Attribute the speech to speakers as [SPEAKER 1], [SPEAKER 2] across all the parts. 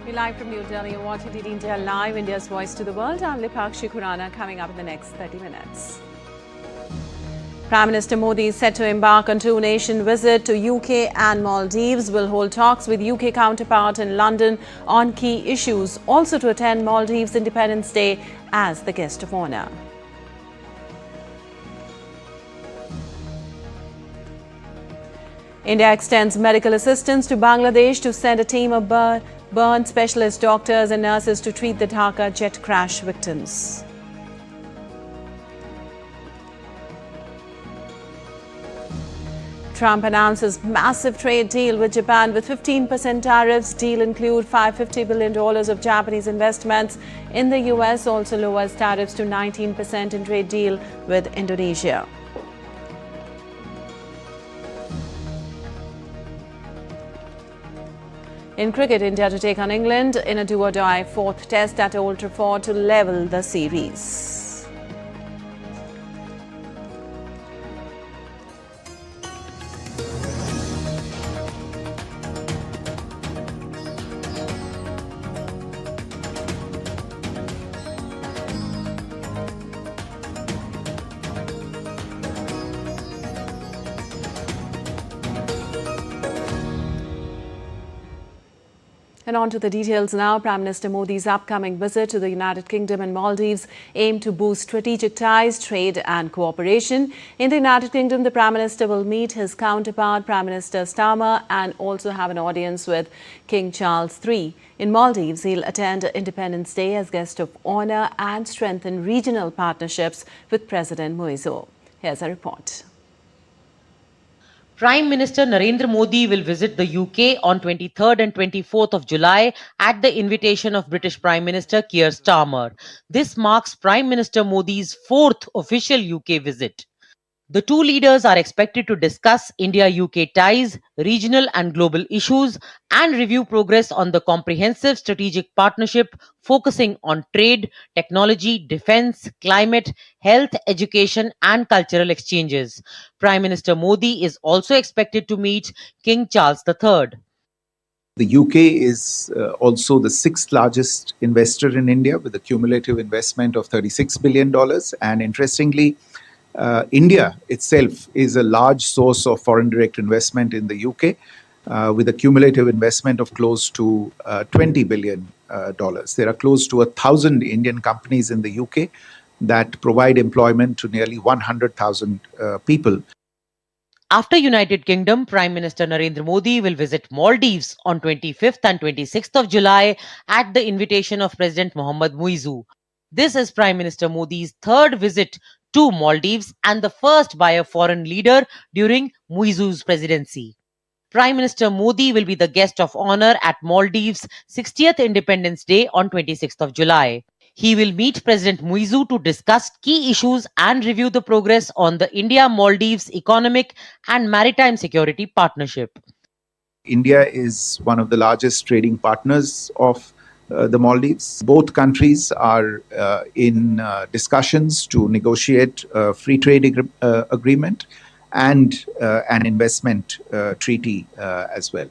[SPEAKER 1] We're live from New Delhi. You're watching DD India Live, India's voice to the world. I'm Lipakshi Khurana, coming up in the next 30 minutes. Prime Minister Modi is set to embark on two-nation visit to UK and Maldives. Will hold talks with UK counterpart in London on key issues. Also to attend Maldives Independence Day as the guest of honour. India extends medical assistance to Bangladesh to send a team of burn specialist doctors and nurses to treat the Dhaka jet crash victims. Trump announces massive trade deal with Japan with 15% tariffs. Deal include $550 billion of Japanese investments in the US. Also lowers tariffs to 19% in trade deal with Indonesia. In cricket, India to take on England in a do-or-die fourth test at Old Trafford to level the series. And on to the details now. Prime Minister Modi's upcoming visit to the United Kingdom and Maldives aim to boost strategic ties, trade and cooperation. In the United Kingdom, the Prime Minister will meet his counterpart, Prime Minister Starmer, and also have an audience with King Charles III. In Maldives, he'll attend Independence Day as guest of honour and strengthen regional partnerships with President Muizu. Here's a report.
[SPEAKER 2] Prime Minister Narendra Modi will visit the UK on 23rd and 24th of July at the invitation of British Prime Minister Keir Starmer. This marks Prime Minister Modi's fourth official UK visit. The two leaders are expected to discuss India-UK ties, regional and global issues, and review progress on the comprehensive strategic partnership focusing on trade, technology, defense, climate, health, education, and cultural exchanges. Prime Minister Modi is also expected to meet King Charles III.
[SPEAKER 3] The UK is also the sixth largest investor in India with a cumulative investment of $36 billion. And interestingly, India itself is a large source of foreign direct investment in the UK with a cumulative investment of close to $20 billion. There are close to 1,000 Indian companies in the UK that provide employment to nearly 100,000 people.
[SPEAKER 2] After United Kingdom, Prime Minister Narendra Modi will visit Maldives on 25th and 26th of July at the invitation of President Mohammad Muizu. This is Prime Minister Modi's third visit to Maldives and the first by a foreign leader during Muizu's presidency. Prime Minister Modi will be the guest of honor at Maldives' 60th Independence Day on 26th of July. He will meet President Muizu to discuss key issues and review the progress on the India-Maldives economic and maritime security partnership.
[SPEAKER 3] India is one of the largest trading partners of the Maldives. Both countries are in discussions to negotiate a free trade agreement and an investment treaty as well.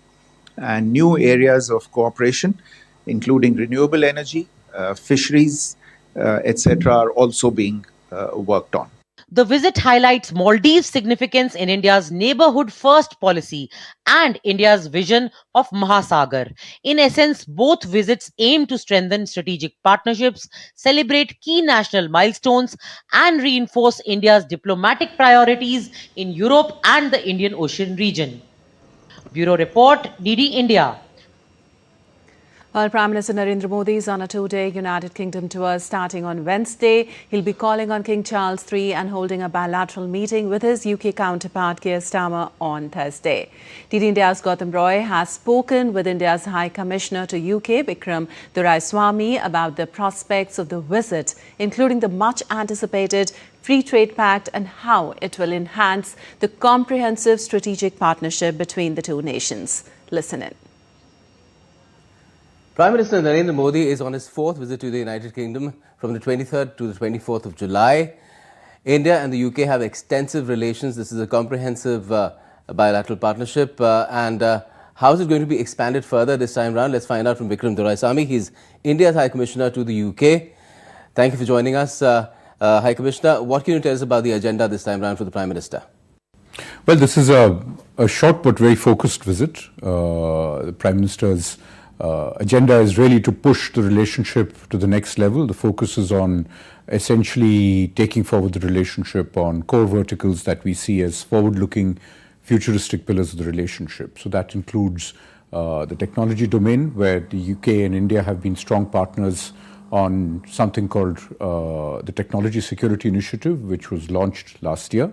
[SPEAKER 3] And new areas of cooperation, including renewable energy, fisheries, etc., are also being worked on.
[SPEAKER 2] The visit highlights Maldives' significance in India's neighborhood-first policy and India's vision of Mahasagar. In essence, both visits aim to strengthen strategic partnerships, celebrate key national milestones, and reinforce India's diplomatic priorities in Europe and the Indian Ocean region. Bureau Report, DD India.
[SPEAKER 1] Well, Prime Minister Narendra Modi is on a two-day United Kingdom tour starting on Wednesday. He'll be calling on King Charles III and holding a bilateral meeting with his UK counterpart Keir Starmer on Thursday. DD India's Gautam Roy has spoken with India's High Commissioner to UK, Vikram Doordarshan, about the prospects of the visit, including the much-anticipated Free Trade Pact and how it will enhance the comprehensive strategic partnership between the two nations. Listen in.
[SPEAKER 4] Prime Minister Narendra Modi is on his fourth visit to the United Kingdom from the 23rd to the 24th of July. India and the UK have extensive relations. This is a comprehensive bilateral partnership and How is it going to be expanded further this time round? Let's find out from Vikram Doordarshan. He's India's High Commissioner to the UK. Thank you for joining us, High Commissioner. What can you tell us about the agenda this time round for the Prime Minister?
[SPEAKER 5] Well, this is a short but very focused visit. The Prime Minister's agenda is really to push the relationship to the next level. The focus is on essentially taking forward the relationship on core verticals that we see as forward-looking, futuristic pillars of the relationship. So that includes the technology domain, where the UK and India have been strong partners on something called the Technology Security Initiative, which was launched last year.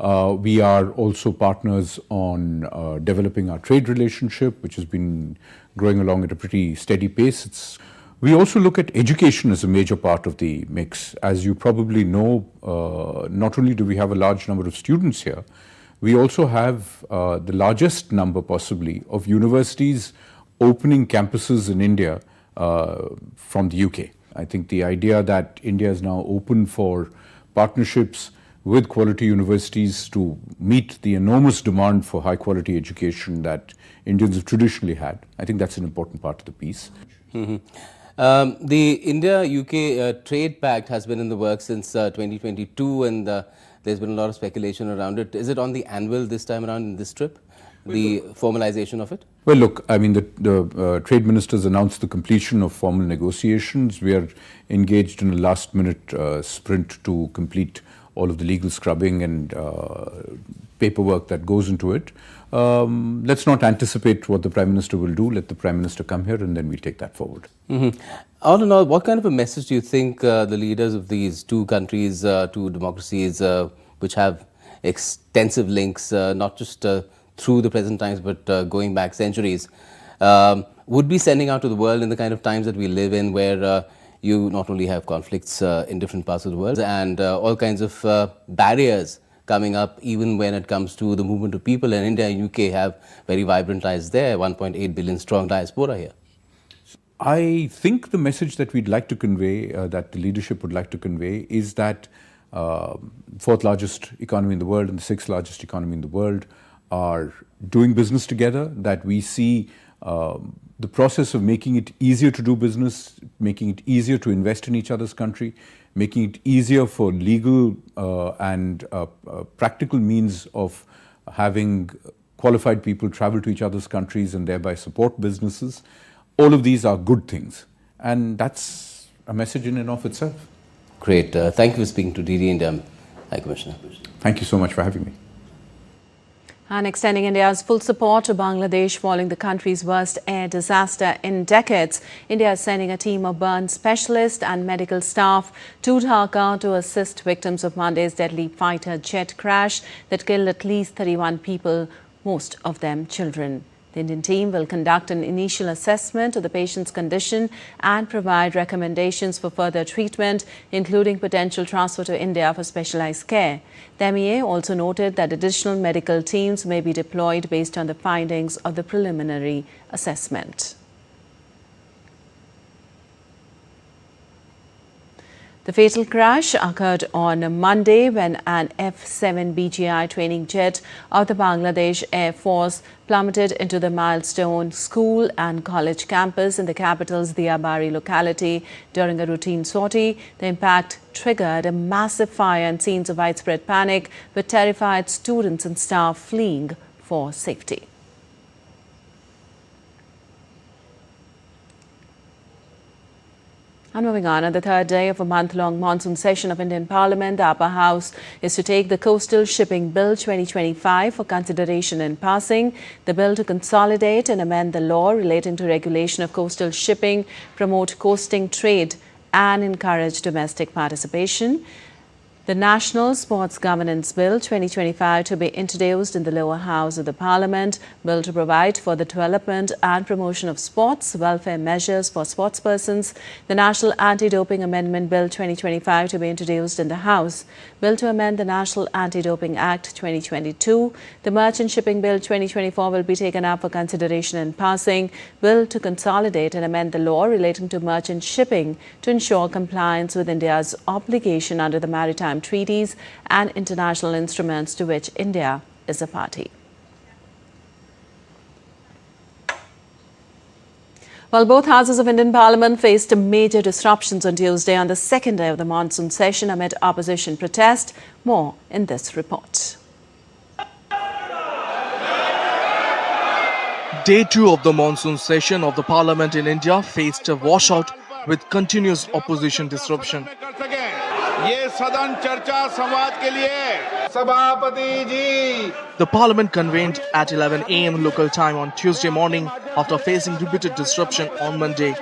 [SPEAKER 5] We are also partners on developing our trade relationship, which has been growing along at a pretty steady pace. We also look at education as a major part of the mix. As you probably know, not only do we have a large number of students here, we also have the largest number possibly of universities opening campuses in India from the UK. I think the idea that India is now open for partnerships with quality universities to meet the enormous demand for high quality education that Indians have traditionally had, I think that's an important part of the piece.
[SPEAKER 4] The India-UK Trade Pact has been in the works since 2022, and there's been a lot of speculation around it. Is it on the anvil this time around in this trip, the formalization of it?
[SPEAKER 5] Well, look, I mean, the trade ministers announced the completion of formal negotiations. We are engaged in a last-minute sprint to complete all of the legal scrubbing and paperwork that goes into it. Let's not anticipate what the Prime Minister will do. Let the Prime Minister come here and then we'll take that forward.
[SPEAKER 4] All in all, what kind of a message do you think the leaders of these two countries, two democracies, which have extensive links, not just through the present times, but going back centuries, would be sending out to the world in the kind of times that we live in, where you not only have conflicts in different parts of the world and all kinds of barriers coming up, even when it comes to the movement of people, and India and UK have very vibrant ties there, 1.8 billion strong diaspora here.
[SPEAKER 5] I think the message that we'd like to convey, that the leadership would like to convey, is that fourth largest economy in the world and the sixth largest economy in the world are doing business together, that we see the process of making it easier to do business, making it easier to invest in each other's country, making it easier for legal and practical means of having qualified people travel to each other's countries and thereby support businesses. All of these are good things, and that's a message in and of itself.
[SPEAKER 4] Great. Thank you for speaking to DD India, High Commissioner.
[SPEAKER 5] Thank you so much for having me.
[SPEAKER 1] And extending India's full support to Bangladesh following the country's worst air disaster in decades, India is sending a team of burn specialists and medical staff to Dhaka to assist victims of Monday's deadly fighter jet crash that killed at least 31 people, most of them children. The Indian team will conduct an initial assessment of the patient's condition and provide recommendations for further treatment, including potential transfer to India for specialized care. The MEA also noted that additional medical teams may be deployed based on the findings of the preliminary assessment. The fatal crash occurred on Monday when an F-7 BGI training jet of the Bangladesh Air Force plummeted into the Milestone School and College campus in the capital's Diabari locality during a routine sortie. The impact triggered a massive fire and scenes of widespread panic, with terrified students and staff fleeing for safety. And moving on the third day of a month-long monsoon session of Indian Parliament, the Upper House is to take the Coastal Shipping Bill 2025 for consideration in passing. The bill to consolidate and amend the law relating to regulation of coastal shipping, promote coasting trade and encourage domestic participation. The National Sports Governance Bill 2025 to be introduced in the lower house of the Parliament, bill to provide for the development and promotion of sports, welfare measures for sportspersons. The National Anti-Doping Amendment Bill 2025 to be introduced in the House, bill to amend the National Anti-Doping Act 2022. The Merchant Shipping Bill 2024 will be taken up for consideration in passing, bill to consolidate and amend the law relating to merchant shipping to ensure compliance with India's obligation under the maritime treaties and international instruments to which India is a party. Well, both houses of Indian Parliament faced major disruptions on Tuesday on the second day of the monsoon session amid opposition protest. More in this report.
[SPEAKER 6] Day 2 of the monsoon session of the Parliament in India faced a washout with continuous opposition disruption. The Parliament convened at 11 a.m. local time on Tuesday morning after facing repeated disruption on Monday.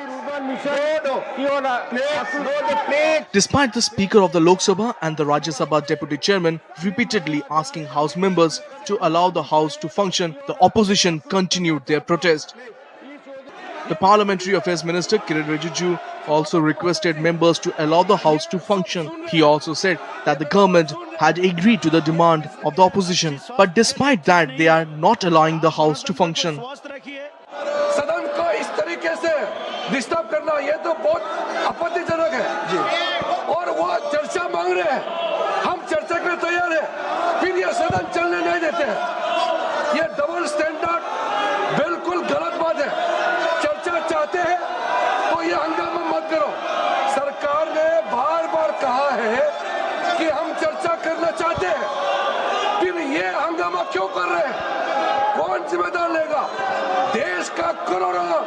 [SPEAKER 6] Despite the Speaker of the Lok Sabha and the Rajya Sabha Deputy Chairman repeatedly asking House members to allow the House to function, the opposition continued their protest. The Parliamentary Affairs Minister Kiran Rijiju also requested members to allow the House to function. He also said that the government had agreed to the demand of the opposition, but despite that, they are not allowing the House to function.
[SPEAKER 7] Disturb करना ये तो बहुत आपत्तिजनक है और वो चर्चा मांग रहे हैं हम चर्चा के लिए तैयार हैं फिर ये सदन चलने नहीं देते हैं ये डबल स्टैंडर्ड बिल्कुल गलत बात है चर्चा चाहते हैं तो ये हंगामा मत करो सरकार ने बार-बार कहा है कि हम चर्चा करना चाहते हैं फिर ये हंगामा क्यों कर रहे हैं कौन जिम्मेदार लेगा देश का करोड़ों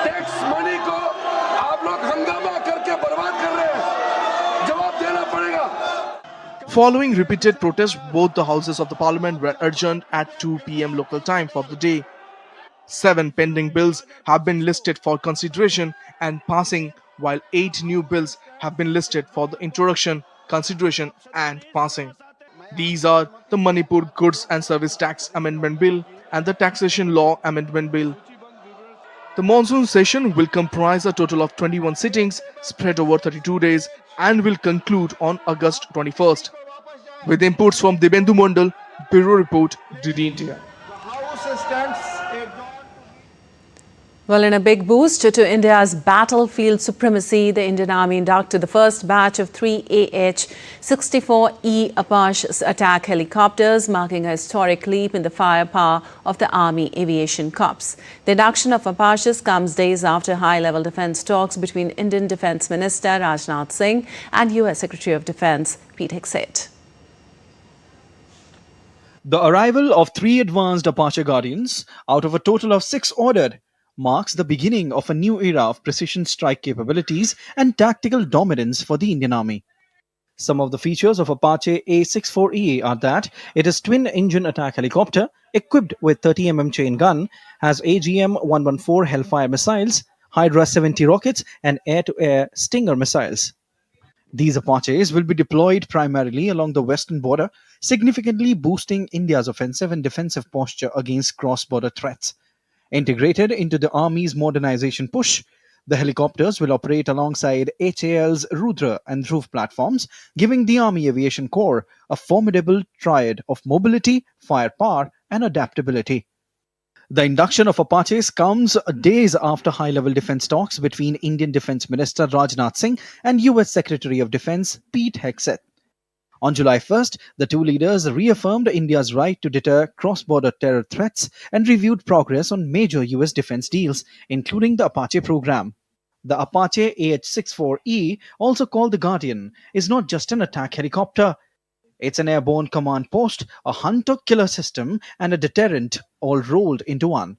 [SPEAKER 7] टैक्स मनी को आप लोग हंगामा करके बर्बाद कर रहे हैं जवाब देना पड़ेगा.
[SPEAKER 6] Following repeated protests, both the houses of the parliament were adjourned at 2 p.m. local time for the day. 7 pending bills have been listed for consideration and passing, while 8 new bills have been listed for the introduction, consideration and passing. These are the Manipur Goods and Service Tax Amendment Bill and the Taxation Law Amendment Bill. The monsoon session will comprise a total of 21 sittings spread over 32 days and will conclude on August 21st. With inputs from Dibendu Mandal, Bureau Report, DD India.
[SPEAKER 1] Well, in a big boost to India's battlefield supremacy, the Indian Army inducted the first batch of 3 AH-64E Apache attack helicopters, marking a historic leap in the firepower of the Army Aviation Corps. The induction of Apaches comes days after high-level defense talks between Indian Defense Minister Rajnath Singh and US Secretary of Defense Pete Hegseth.
[SPEAKER 8] The arrival of 3 advanced Apache Guardians, out of a total of 6 ordered, marks the beginning of a new era of precision strike capabilities and tactical dominance for the Indian Army. Some of the features of Apache A64E are that it is twin-engine attack helicopter equipped with 30mm chain gun, has AGM-114 Hellfire missiles, Hydra 70 rockets and air-to-air Stinger missiles. These Apaches will be deployed primarily along the western border, significantly boosting India's offensive and defensive posture against cross-border threats. Integrated into the Army's modernization push, the helicopters will operate alongside HAL's Rudra and Dhruv platforms, giving the Army Aviation Corps a formidable triad of mobility, firepower, and adaptability. The induction of Apaches comes days after high-level defense talks between Indian Defense Minister Rajnath Singh and US Secretary of Defense Pete Hegseth. On July 1st, the two leaders reaffirmed India's right to deter cross-border terror threats and reviewed progress on major US defense deals, including the Apache program. The Apache AH-64E, also called the Guardian, is not just an attack helicopter. It's an airborne command post, a hunter-killer system, and a deterrent all rolled into one.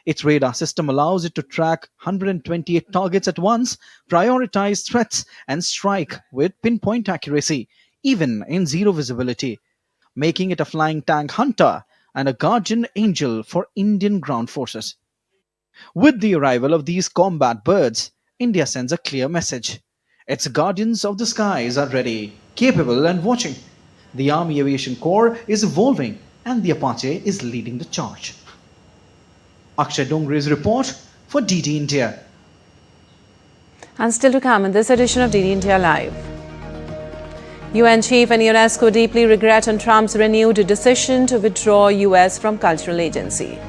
[SPEAKER 8] Its radar system allows it to track 128 targets at once, prioritize threats, and strike with pinpoint accuracy, even in zero visibility, making it a flying tank hunter and a guardian angel for Indian ground forces. With the arrival of these combat birds, India sends a clear message. Its guardians of the skies are ready, capable and watching. The Army Aviation Corps is evolving and the Apache is leading the charge. Akshay Dongre's report for DD India.
[SPEAKER 1] And still to come in this edition of DD India Live. UN chief and UNESCO deeply regret on Trump's renewed decision to withdraw US from cultural agency.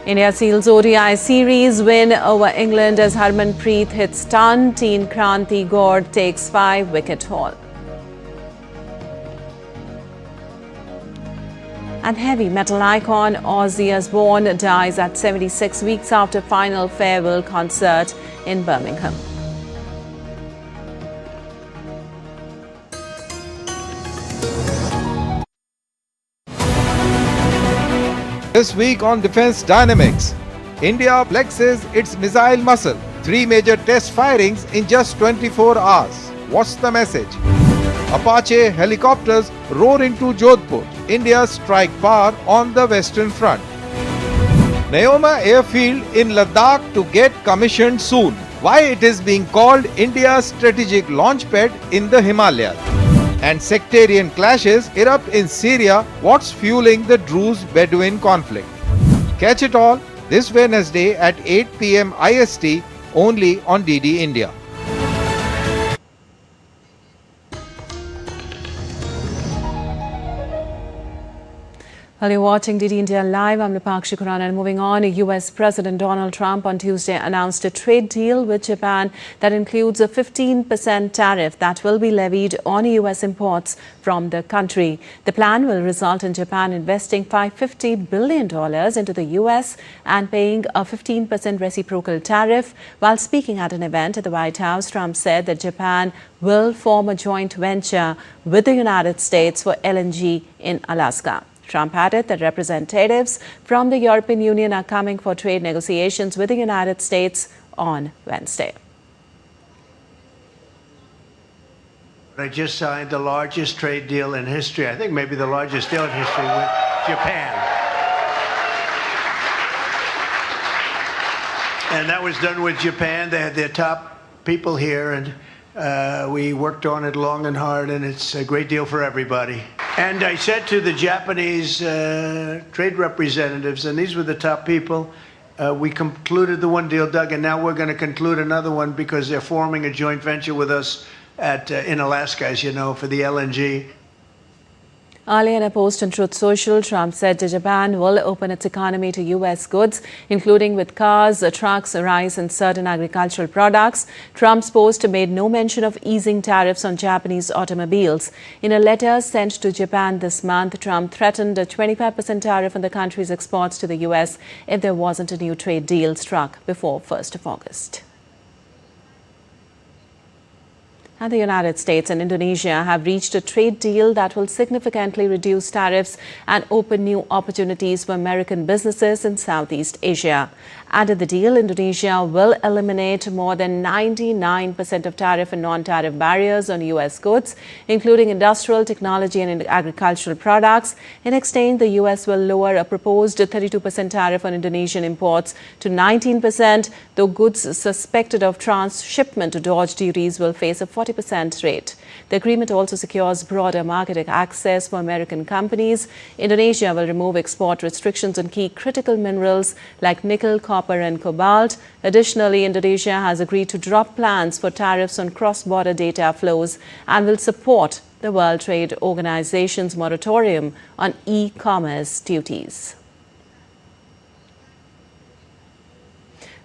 [SPEAKER 1] India seals ODI series win over England as Harmanpreet hits ton. Teen Kranti Gaur takes 5-wicket haul. And heavy metal icon Ozzy Osbourne dies at 76 weeks after final farewell concert in Birmingham.
[SPEAKER 9] This week on Defense Dynamics, India flexes its missile muscle. 3 major test firings in just 24 hours. What's the message? Apache helicopters roar into Jodhpur, India's strike power on the Western Front. Neoma airfield in Ladakh to get commissioned soon. Why it is being called India's strategic launchpad in the Himalayas. And sectarian clashes erupt in Syria. What's fueling the Druze Bedouin conflict? Catch it all this Wednesday at 8 p.m. IST only on DD India.
[SPEAKER 1] While you're watching DD India Live, I'm Nipakshi Khurana, and moving on, US President Donald Trump on Tuesday announced a trade deal with Japan that includes a 15% tariff that will be levied on US imports from the country. The plan will result in Japan investing $550 billion into the US and paying a 15% reciprocal tariff. While speaking at an event at the White House, Trump said that Japan will form a joint venture with the United States for LNG in Alaska. Trump added that representatives from the European Union are coming for trade negotiations with the United States on Wednesday.
[SPEAKER 10] I just signed the largest trade deal in history, I think maybe the largest deal in history with Japan. And that was done with Japan. They had their top people here, and we worked on it long and hard, and it's a great deal for everybody. And I said to the Japanese trade representatives, and these were the top people, we concluded the one deal, Doug, and now we're going to conclude another one because they're forming a joint venture with us in Alaska, as you know, for the LNG.
[SPEAKER 1] Earlier in a post on Truth Social, Trump said that Japan will open its economy to U.S. goods, including with cars, trucks, rice and certain agricultural products. Trump's post made no mention of easing tariffs on Japanese automobiles. In a letter sent to Japan this month, Trump threatened a 25% tariff on the country's exports to the U.S. if there wasn't a new trade deal struck before 1st of August. And the United States and Indonesia have reached a trade deal that will significantly reduce tariffs and open new opportunities for American businesses in Southeast Asia. Under the deal, Indonesia will eliminate more than 99% of tariff and non-tariff barriers on U.S. goods, including industrial, technology and agricultural products. In exchange, the U.S. will lower a proposed 32% tariff on Indonesian imports to 19%, though goods suspected of transshipment to dodge duties will face a 40% rate. The agreement also secures broader market access for American companies. Indonesia will remove export restrictions on key critical minerals like nickel, copper and cobalt. Additionally, Indonesia has agreed to drop plans for tariffs on cross-border data flows and will support the World Trade Organization's moratorium on e-commerce duties.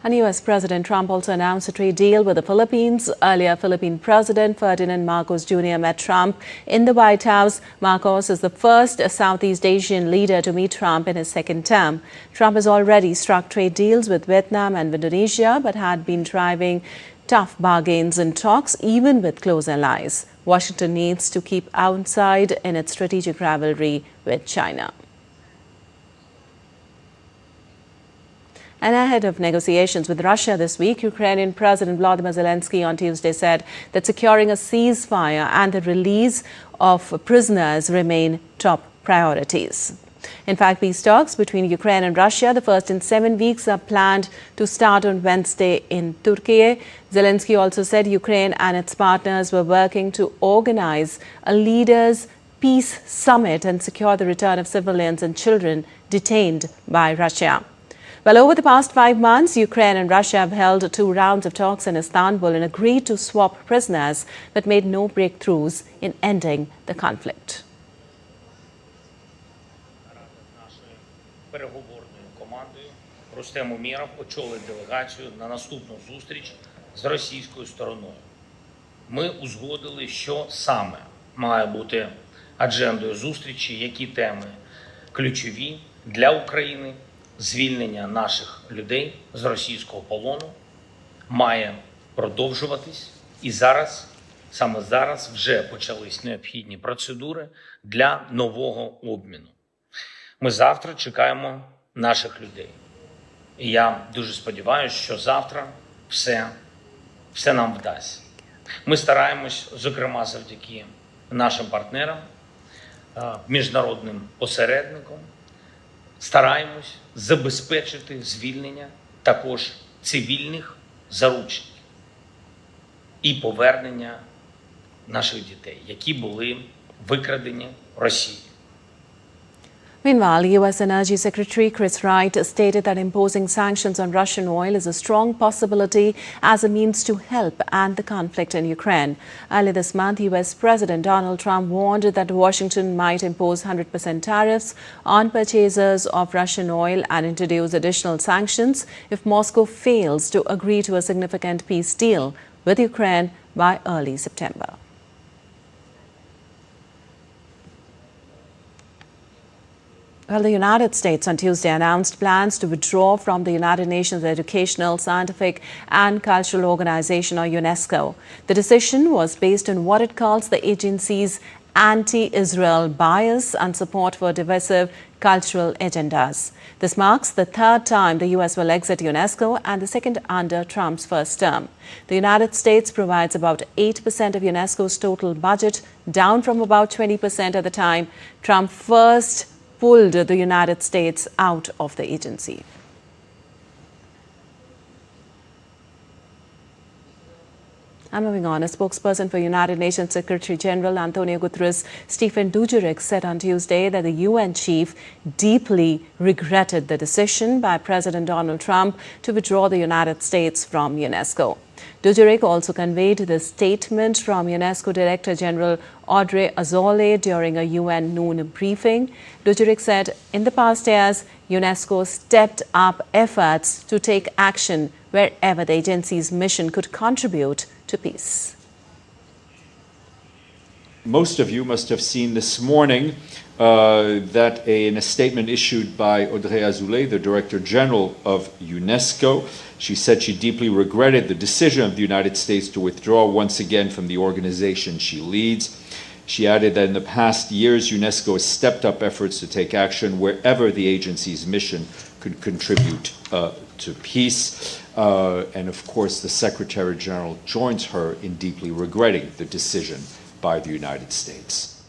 [SPEAKER 1] And U.S. President Trump also announced a trade deal with the Philippines. Earlier, Philippine President Ferdinand Marcos Jr. met Trump in the White House. Marcos is the first Southeast Asian leader to meet Trump in his second term. Trump has already struck trade deals with Vietnam and Indonesia, but had been driving tough bargains in talks, even with close allies. Washington needs to keep outside in its strategic rivalry with China. And ahead of negotiations with Russia this week, Ukrainian President Volodymyr Zelensky on Tuesday said that securing a ceasefire and the release of prisoners remain top priorities. In fact, peace talks between Ukraine and Russia, the first in 7 weeks, are planned to start on Wednesday in Turkey. Zelensky also said Ukraine and its partners were working to organize a leaders' peace summit and secure the return of civilians and children detained by Russia. Well, over the past 5 months, Ukraine and Russia have held 2 rounds of talks in Istanbul and agreed to swap prisoners, but made no breakthroughs in ending the conflict.
[SPEAKER 11] Переговорною командою Рустем Умєров очолив делегацію на наступну зустріч з російською стороною. Ми узгодили, що саме має бути аджендою зустрічі, які теми ключові для України. Звільнення наших людей з російського полону має продовжуватись. І зараз, саме зараз, вже почались необхідні процедури для нового обміну. Ми завтра чекаємо наших людей. І я дуже сподіваюся, що завтра все нам вдасться. Ми стараємось, зокрема, завдяки нашим партнерам, міжнародним посередникам, стараємось забезпечити звільнення також цивільних заручників і повернення наших дітей, які були викрадені Росією.
[SPEAKER 1] Meanwhile, U.S. Energy Secretary Chris Wright stated that imposing sanctions on Russian oil is a strong possibility as a means to help end the conflict in Ukraine. Earlier this month, U.S. President Donald Trump warned that Washington might impose 100% tariffs on purchasers of Russian oil and introduce additional sanctions if Moscow fails to agree to a significant peace deal with Ukraine by early September. Well, the United States on Tuesday announced plans to withdraw from the United Nations Educational, Scientific and Cultural Organization, or UNESCO. The decision was based on what it calls the agency's anti-Israel bias and support for divisive cultural agendas. This marks the third time the U.S. will exit UNESCO and the second under Trump's first term. The United States provides about 8% of UNESCO's total budget, down from about 20% at the time Trump first pulled the United States out of the agency. And moving on, a spokesperson for United Nations Secretary General Antonio Guterres, Stephen Dujarric, said on Tuesday that the UN chief deeply regretted the decision by President Donald Trump to withdraw the United States from UNESCO. Dujarric also conveyed the statement from UNESCO Director General Audrey Azoulay during a UN noon briefing. Dujarric said, in the past years, UNESCO stepped up efforts to take action wherever the agency's mission could contribute to peace.
[SPEAKER 12] Most of you must have seen this morning that in a statement issued by Audrey Azoulay, the Director General of UNESCO, she said she deeply regretted the decision of the United States to withdraw once again from the organization she leads. She added that in the past years, UNESCO has stepped up efforts to take action wherever the agency's mission could contribute to peace. And of course, the Secretary General joins her in deeply regretting the decision by the United States.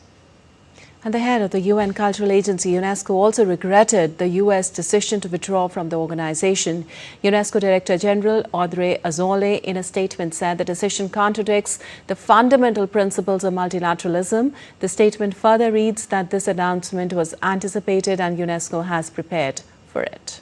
[SPEAKER 1] And the head of the UN Cultural Agency, UNESCO, also regretted the U.S. decision to withdraw from the organization. UNESCO Director General Audrey Azoulay, in a statement, said the decision contradicts the fundamental principles of multilateralism. The statement further reads that this announcement was anticipated and UNESCO has prepared for it.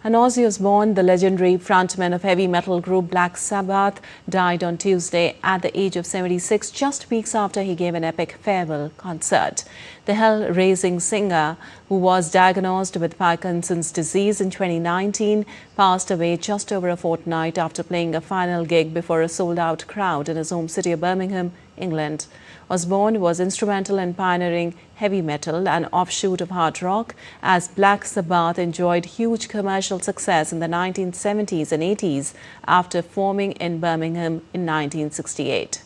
[SPEAKER 1] And Ozzy Osbourne, the legendary frontman of heavy metal group Black Sabbath, died on Tuesday at the age of 76, just weeks after he gave an epic farewell concert. The hell-raising singer, who was diagnosed with Parkinson's disease in 2019, passed away just over a fortnight after playing a final gig before a sold-out crowd in his home city of Birmingham, England. Osbourne was instrumental in pioneering heavy metal, an offshoot of hard rock, as Black Sabbath enjoyed huge commercial success in the 1970s and 80s after forming in Birmingham in 1968.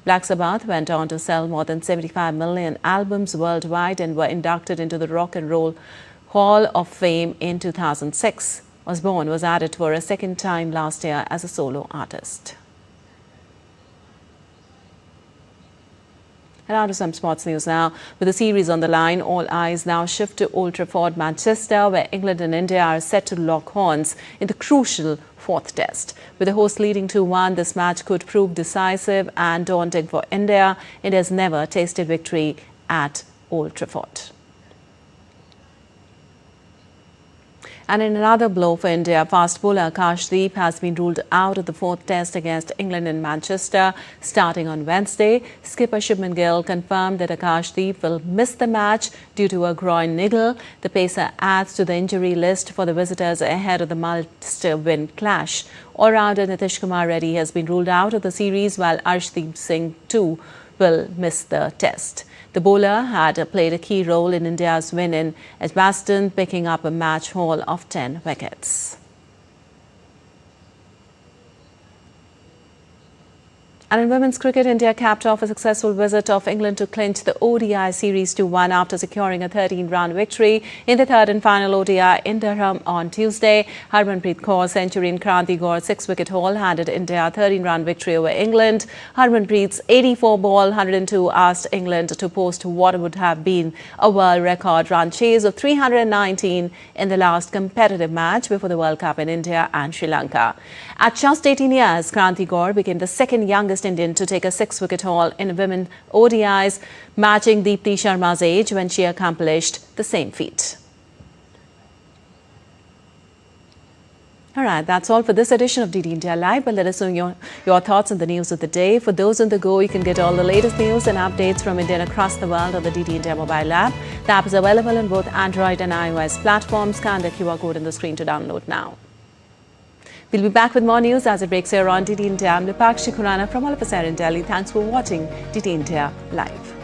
[SPEAKER 1] Black Sabbath went on to sell more than 75 million albums worldwide and were inducted into the Rock and Roll Hall of Fame in 2006. Osbourne was added for a second time last year as a solo artist. And on to some sports news now. With the series on the line, all eyes now shift to Old Trafford, Manchester, where England and India are set to lock horns in the crucial fourth test. With the hosts leading 2-1, this match could prove decisive and daunting for India. It has never tasted victory at Old Trafford. And in another blow for India, fast bowler Akashdeep has been ruled out of the fourth test against England in Manchester starting on Wednesday. Skipper Shubman Gill confirmed that Akashdeep will miss the match due to a groin niggle. The pacer adds to the injury list for the visitors ahead of the must-win clash. All-rounder Nitish Kumar Reddy has been ruled out of the series, while Arshdeep Singh too will miss the test. The bowler had played a key role in India's win in Edgbaston, picking up a match haul of 10 wickets. And in women's cricket, India capped off a successful visit of England to clinch the ODI Series 2-1 after securing a 13-run victory in the third and final ODI in Durham on Tuesday. Harmanpreet Kaur's century in Kranti Gaur's 6-wicket haul handed India a 13-run victory over England. Harmanpreet's 84-ball 102 asked England to post what would have been a world record run chase of 319 in the last competitive match before the World Cup in India and Sri Lanka. At just 18 years, Kranti Gaur became the second youngest Indian to take a 6-wicket haul in women ODIs, matching Deepti Sharma's age when she accomplished the same feat. All right, that's all for this edition of DD India Live. But let us know your thoughts on the news of the day. For those on the go, you can get all the latest news and updates from India and across the world on the DD India mobile app. The app is available on both Android and iOS platforms. Scan the QR code on the screen to download now. We'll be back with more news as it breaks here on DD India. I'm Lipakshi Khurana from all of us here in Delhi. Thanks for watching DD India Live.